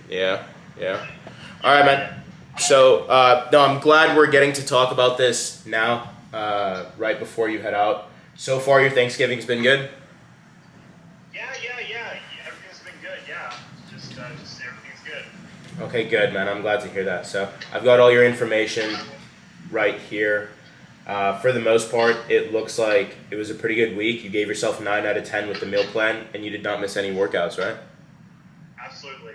Yeah, yeah. All right, man. So, no, I'm glad we're getting to talk about this now, right before you head out. So far, your Thanksgiving's been good? Yeah. Everything's been good. Yeah, just everything's good. Okay, good, man. I'm glad to hear that. So, I've got all your information right here. For the most part, it looks like it was a pretty good week. You gave yourself 9 out of 10 with the meal plan, and you did not miss any workouts, right? Absolutely.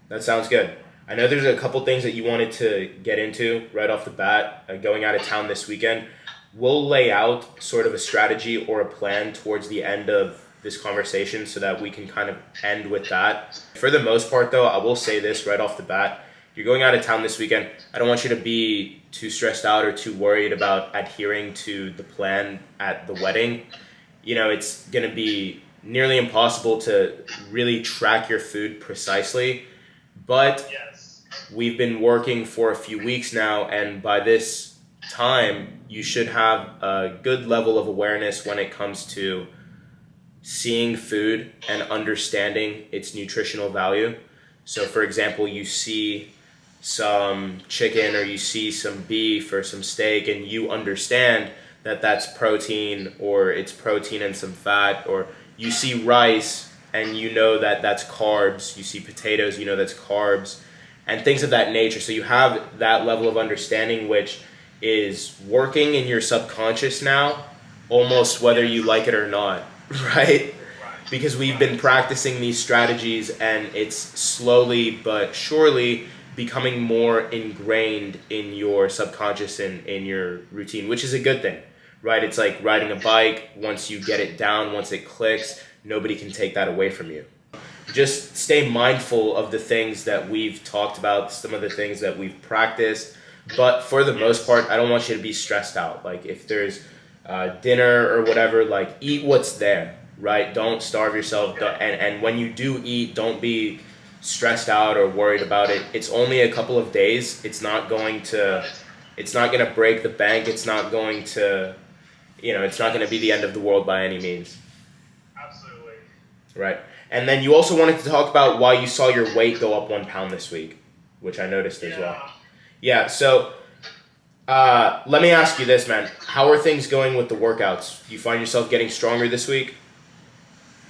That sounds good. I know there's a couple things that you wanted to get into right off the bat, going out of town this weekend. We'll lay out sort of a strategy or a plan towards the end of this conversation so that we can kind of end with that. For the most part, though, I will say this right off the bat. You're going out of town this weekend. I don't want you to be too stressed out or too worried about adhering to the plan at the wedding. It's going to be nearly impossible to really track your food precisely, but Yes. we've been working for a few weeks now, and by this time, you should have a good level of awareness when it comes to seeing food and understanding its nutritional value. So, for example, you see some chicken or you see some beef or some steak, and you understand that that's protein or it's protein and some fat, or you see rice and you know that that's carbs, you see potatoes, you know that's carbs, and things of that nature. So you have that level of understanding, which is working in your subconscious now, almost whether you like it or not, right? Right. Because we've been Right. practicing these strategies and it's slowly but surely becoming more ingrained in your subconscious and in your routine, which is a good thing, right? It's like riding a bike. Once you get it down, once it clicks, nobody can take that away from you. Just stay mindful of the things that we've talked about, some of the things that we've practiced. But for the most Yes. part, I don't want you to be stressed out. Like if there's dinner or whatever, like eat what's there, right? Don't starve yourself. Okay. And when you do eat, don't be stressed out or worried about it. It's only a couple of days. Right. It's not going to break the bank. It's not going to, it's not going to be the Yes. end of the world by any means. Absolutely. Right. And then you also wanted to talk about why you saw your weight go up 1 pound this week, which I noticed as well. Yeah. Yeah, so let me ask you this, man. How are things going with the workouts? Do you find yourself getting stronger this week?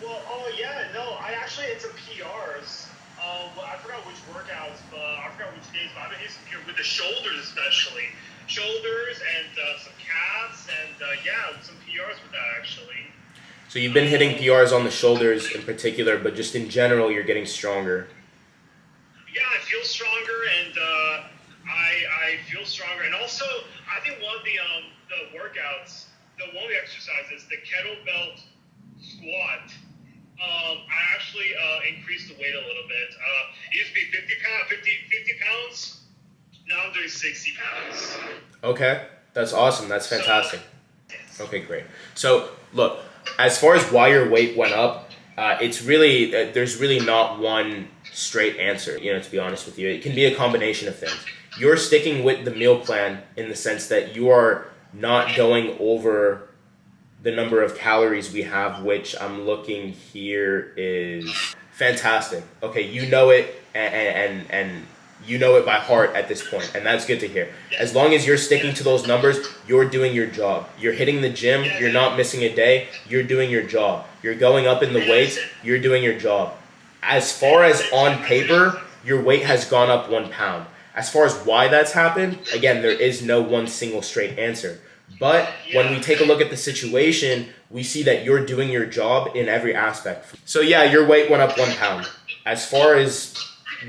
Well, oh yeah, no, I actually had some PRs. Well, I forgot which workouts, but I forgot which days, but I've been hitting some PR with the shoulders especially. Shoulders and some calves and yeah, some PRs with that actually. So you've been hitting Um, PRs on the shoulders in particular, but just in general, you're getting stronger. yeah, I feel stronger and I feel stronger. And also, I think one of the workouts, one of the exercises, the kettlebell squat. I actually increased the weight a little bit. It used to be 50 pounds. Now I'm doing 60 pounds. Okay, that's awesome. That's So, fantastic. yes. Okay, great. So, look, as far as why your weight went up, it's really there's really not one straight answer. To be honest with you, it can be a combination of things. You're sticking with the meal plan in the sense that you are not going over the number of calories we have, which I'm looking here is fantastic. Okay, you know it, and you know it by heart at this point, and that's good to hear. As Yes. long as you're sticking to Yes. those numbers, you're doing your job. You're hitting the gym, Yeah. you're not missing a day, you're doing your job. You're going up in the And weights, you're doing your job. As far as on paper, your weight has gone up 1 pound. As far as why that's happened, again, there is no one single straight answer. But when we Yeah. take a look at the situation, we see that you're doing your job in every aspect. So yeah, your weight went up 1 pound. As far as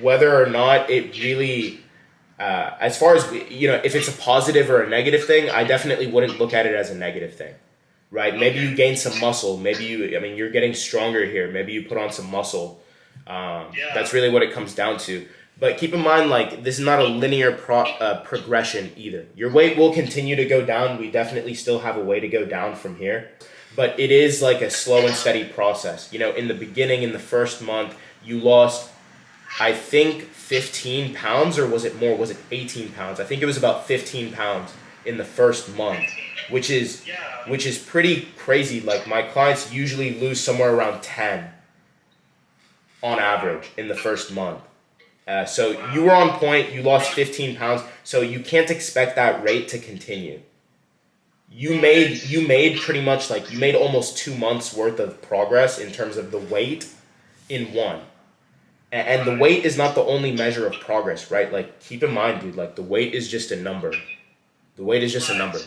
whether or not it really, as far as if it's a positive or a negative thing, I definitely wouldn't look at it as a negative thing, right? Maybe you Okay. gain some muscle. Maybe you're getting stronger here. Maybe you put on some muscle. That's Yeah. really what it comes down to. But keep in mind, like, this is not a linear progression either. Your weight will continue to go down. We definitely still have a way to go down from here. But it is like a slow and steady process. In the beginning, in the first month, you lost, I think, 15 pounds, or was it more? Was it 18 pounds? I think it was about 15 pounds in the first month, 15. which is Yeah. which is pretty crazy. Like, my clients usually lose somewhere around 10 on Wow. average in the first month. So Wow. you were on point. You lost 15 pounds. So you can't expect that rate to continue. You made pretty much like you made almost 2 months worth of progress in terms of the weight in one. And the weight is not the only measure of progress, right? Like keep in mind, dude, like the weight is just a number. The weight is just a number.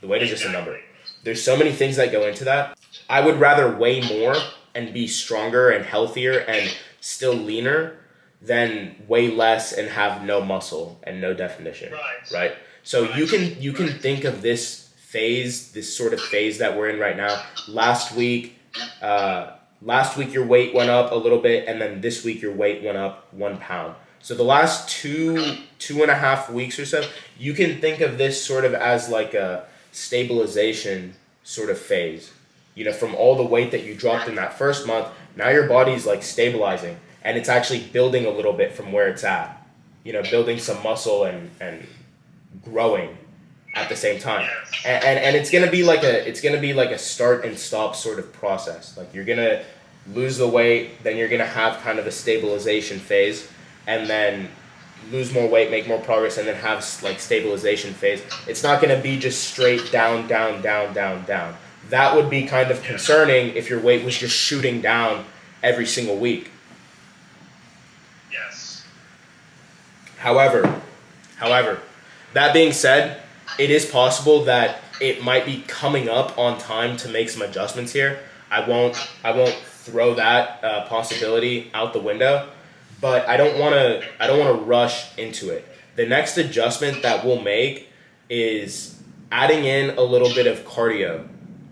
The weight is just a number. There's so many things that go into that. I would rather weigh more and be stronger and healthier and still leaner than weigh less and have no muscle and no definition. Right? So you can think of this phase, this sort of phase that we're in right now. Last week your weight went up a little bit, and then this week your weight went up 1 pound. So the last two and a half weeks or so, you can think of this sort of as like a stabilization sort of phase. You know, from all the weight that you dropped in that first month, now your body's like stabilizing, and it's actually building a little bit from where it's at. You know, building some muscle and growing at the same time. And it's gonna be like a start and stop sort of process. Like you're gonna lose the weight, then you're gonna have kind of a stabilization phase, and then lose more weight, make more progress, and then have like stabilization phase. It's not gonna be just straight down, down, down, down, down. That would be kind of concerning if your weight was just shooting down every single week. Yes. However, that being said, it is possible that it might be coming up on time to make some adjustments here. I won't throw that possibility out the window, but I don't want to rush into it. The next adjustment that we'll make is adding in a little bit of cardio.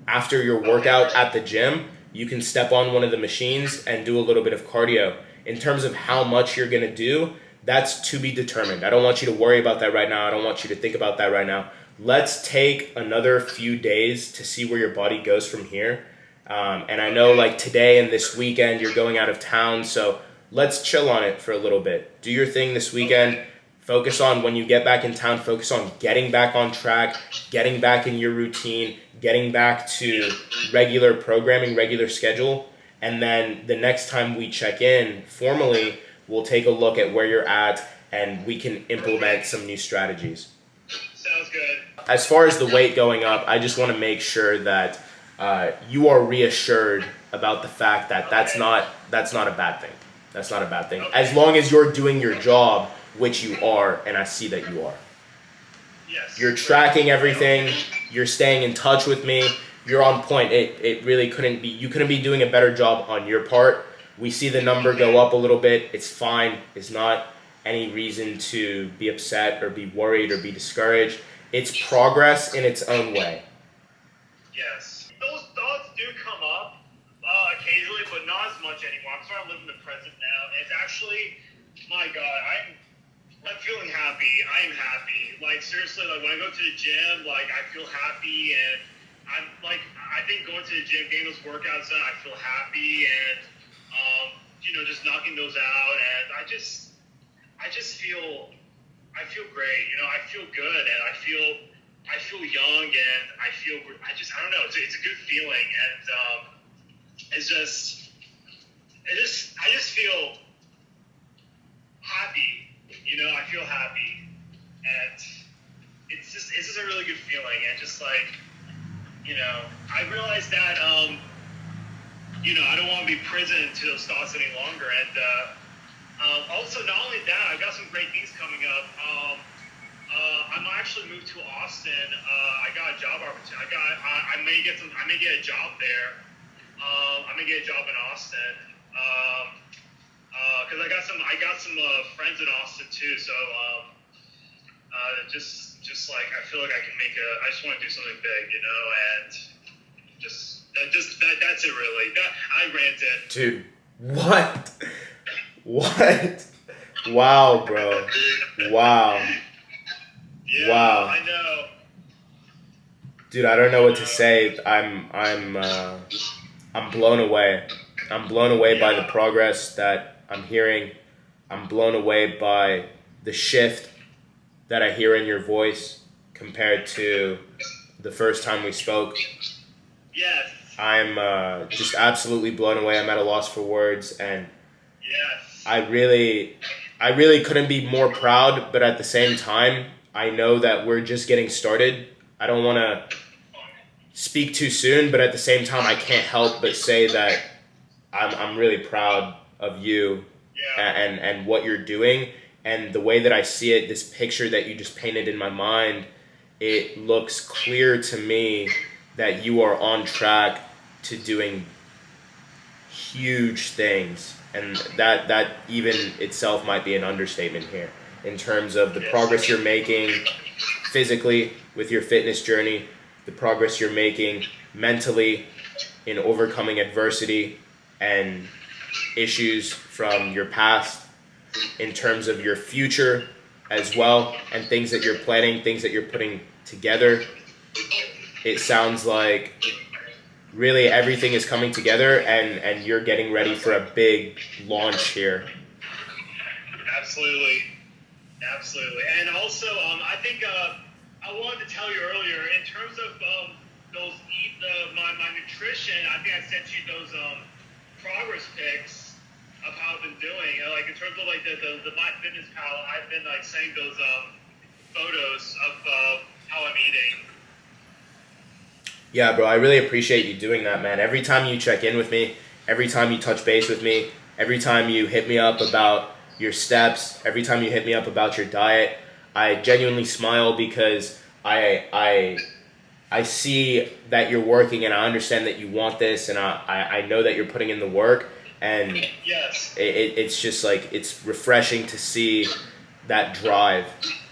After your workout at the gym, you can step on one of the machines and do a little bit of cardio. In terms of how much you're going to do, that's to be determined. I don't want you to worry about that right now. I don't want you to think about that right now. Let's take another few days to see where your body goes from here. And I know like today and this weekend you're going out of town, so let's chill on it for a little bit. Do your thing this weekend. Focus on when you get back in town, focus on getting back on track, getting back in your routine, getting back to regular programming, regular schedule. And then the next time we check in formally, we'll take a look at where you're at and we can implement some new strategies. Sounds good. As far as the weight going up, I just want to make sure that you are reassured about the fact that that's not a bad thing. That's not a bad thing. As long as you're doing your job, which you are, and I see that you are. Yes. You're tracking everything. You're staying in touch with me. You're on point. It really couldn't be. You couldn't be doing a better job on your part. We see the number go up a little bit. It's fine. It's not any reason to be upset or be worried or be discouraged. It's progress in its own way. Yes. Those thoughts do come up occasionally, but not as much anymore. I'm starting to live in the present now. It's actually, my God, I'm feeling happy. I am happy. Like seriously, like when I go to the gym, like I feel happy, and I'm like, I think going to the gym, getting those workouts done, I feel happy, and just knocking those out, and I just feel great. I feel good, and I feel young, and I don't know. It's a good feeling, and I just feel happy. I feel happy, and it's just a really good feeling, and just like, I realized that, I don't want to be prison to those thoughts any longer, and also not only that, I've got some great things coming up. I might actually move to Austin. I got a job opportunity. I may get a job there. I may get a job in Austin. Because I got some friends in Austin too. So just like I feel like I just want to do something big, and that's it really. I ranted. Dude, what? What? Wow, bro. Wow. Yeah, wow. I know. Dude, I don't know what to say. I'm blown away. I'm blown away by the progress that I'm hearing. I'm blown away by the shift that I hear in your voice compared to the first time we spoke. Yes. I'm just absolutely blown away. I'm at a loss for words, and Yes. I really I really couldn't be more proud, but at the same time, I know that we're just getting started. I don't want to speak too soon, but at the same time, I can't help but say that I'm really proud of you Yeah. and what you're doing and the way that I see it. This picture that you just painted in my mind, it looks clear to me that you are on track to doing huge things, and that even itself might be an understatement here in terms of the progress you're making physically with your fitness journey, the progress you're making mentally in overcoming adversity and issues from your past, in terms of your future as well, and things that you're planning, things that you're putting together. It sounds like really everything is coming together, and you're getting ready for a big launch here. Absolutely. Absolutely. And also, I think I wanted to tell you earlier, in terms of those my nutrition, I think I sent you those progress pics of how I've been doing. Like in terms of like the My Fitness Pal, I've been like sending those photos of how I'm eating. Yeah, bro, I really appreciate you doing that, man. Every time you check in with me, every time you touch base with me, every time you hit me up about your steps, every time you hit me up about your diet, I genuinely smile because I see that you're working, and I understand that you want this, and I know that you're putting in the work, and Yes. it's just like it's refreshing to see that drive.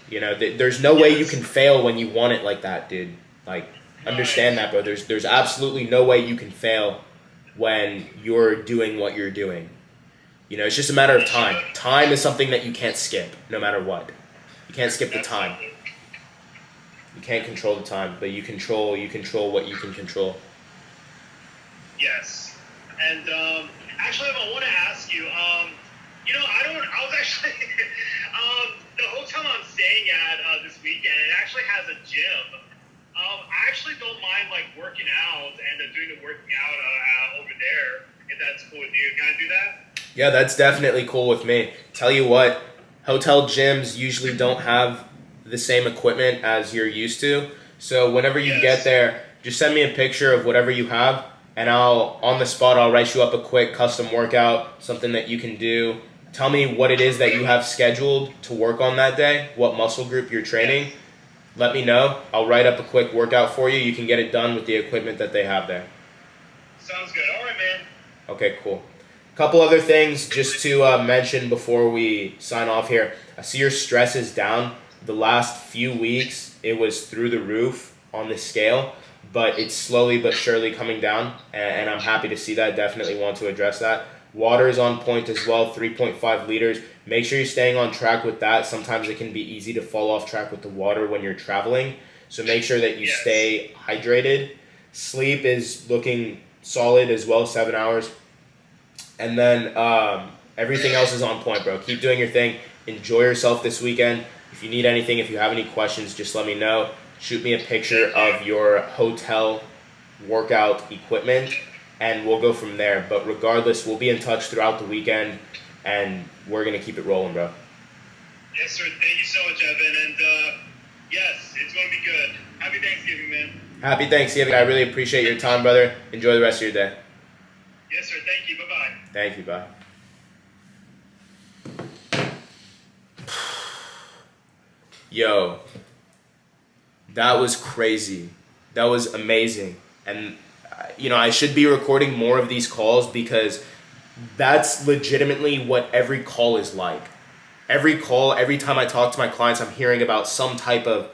You know, there's no way you can fail when you want it like that, dude. Like, understand that, bro. There's absolutely no way you can fail when you're doing what you're doing. You know, it's just a matter of time. Time is something that you can't skip, no matter what. You can't skip the time. You can't control the time, but you control what you can control. Yes. And actually, I want to ask you. You know, I was actually the hotel I'm staying at this weekend. It actually has a gym. I actually don't mind like working out and doing the working out over there. If that's cool with you, can I do that? Yeah, that's definitely cool with me. Tell you what, hotel gyms usually don't have the same equipment as you're used to. So whenever you get Yes. there, just send me a picture of whatever you have, and on the spot, I'll write you up a quick custom workout, something that you can do. Tell me what it is that you have scheduled to work on that day, what muscle group you're training. Let me know. I'll write up a quick workout for you. You can get it done with the equipment that they have there. Sounds good. All right, man. Okay, cool. Couple other things just to mention before we sign off here. I see your stress is down. The last few weeks, it was through the roof on the scale, but it's slowly but surely coming down, and I'm happy to see that. Definitely want to address that. Water is on point as well, 3.5 liters. Make sure you're staying on track with that. Sometimes it can be easy to fall off track with the water when you're traveling, so make sure that you Yes. stay hydrated. Sleep is looking solid as well, 7 hours. And then everything else is on point, bro. Keep doing your thing. Enjoy yourself this weekend. If you need anything, if you have any questions, just let me know. Shoot me a picture of your hotel workout equipment, and we'll go from there. But regardless, we'll be in touch throughout the weekend, and we're going to keep it rolling, bro. Yes, sir. Thank you so much, Evan. And yes, it's going to be good. Happy Thanksgiving, man. Happy Thanksgiving. I really appreciate your time, brother. Enjoy the rest of your day. Yes, sir. Thank you. Bye-bye. Thank you. Bye. Yo, that was crazy. That was amazing. And, you know, I should be recording more of these calls because that's legitimately what every call is like. Every call, every time I talk to my clients, I'm hearing about some type of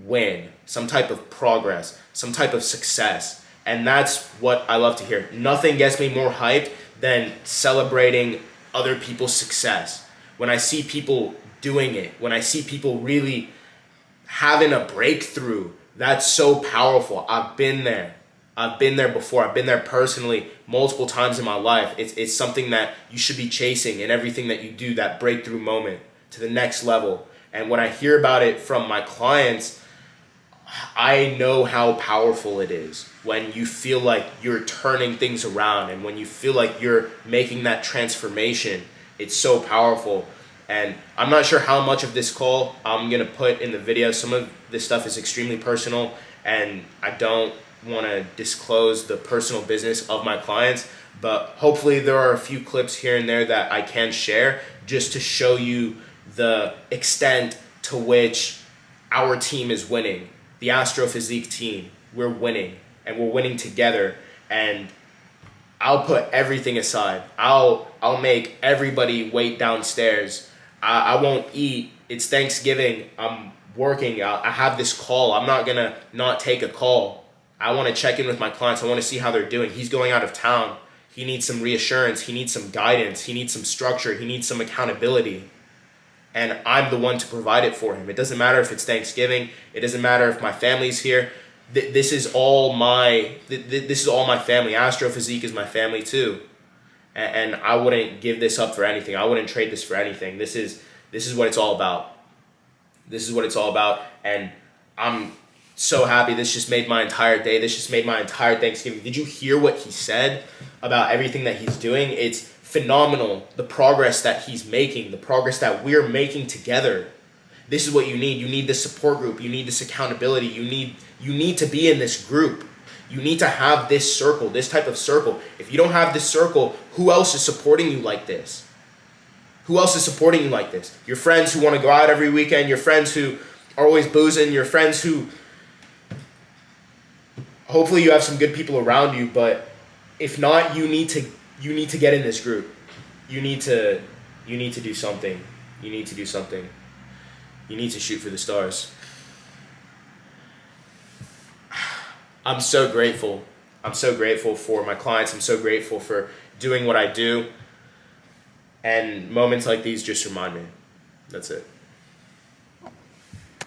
win, some type of progress, some type of success. And that's what I love to hear. Nothing gets me more hyped than celebrating other people's success. When I see people doing it, when I see people really having a breakthrough, that's so powerful. I've been there. I've been there before. I've been there personally multiple times in my life. It's something that you should be chasing in everything that you do, that breakthrough moment to the next level. And when I hear about it from my clients, I know how powerful it is when you feel like you're turning things around and when you feel like you're making that transformation. It's so powerful. And I'm not sure how much of this call I'm going to put in the video. Some of this stuff is extremely personal, and I don't want to disclose the personal business of my clients, but hopefully there are a few clips here and there that I can share just to show you the extent to which our team is winning. The Astrophysique team, we're winning, and we're winning together. And I'll put everything aside. I'll make everybody wait downstairs. I won't eat. It's Thanksgiving. I'm working. I have this call. I'm not gonna not take a call. I want to check in with my clients. I want to see how they're doing. He's going out of town. He needs some reassurance. He needs some guidance. He needs some structure. He needs some accountability. And I'm the one to provide it for him. It doesn't matter if it's Thanksgiving. It doesn't matter if my family's here. This is all my family. Astrophysique is my family too. And I wouldn't give this up for anything. I wouldn't trade this for anything. This is what it's all about. This is what it's all about. And I'm so happy. This just made my entire day. This just made my entire Thanksgiving. Did you hear what he said about everything that he's doing? It's phenomenal, the progress that he's making, the progress that we're making together. This is what you need. You need this support group. You need this accountability. You need to be in this group. You need to have this circle, this type of circle. If you don't have this circle, who else is supporting you like this? Who else is supporting you like this? Your friends who want to go out every weekend, your friends who are always boozing, your friends who... Hopefully you have some good people around you, but if not, you need to get in this group. You need to do something. You need to do something. You need to shoot for the stars. I'm so grateful. I'm so grateful for my clients. I'm so grateful for doing what I do. And moments like these just remind me. That's it.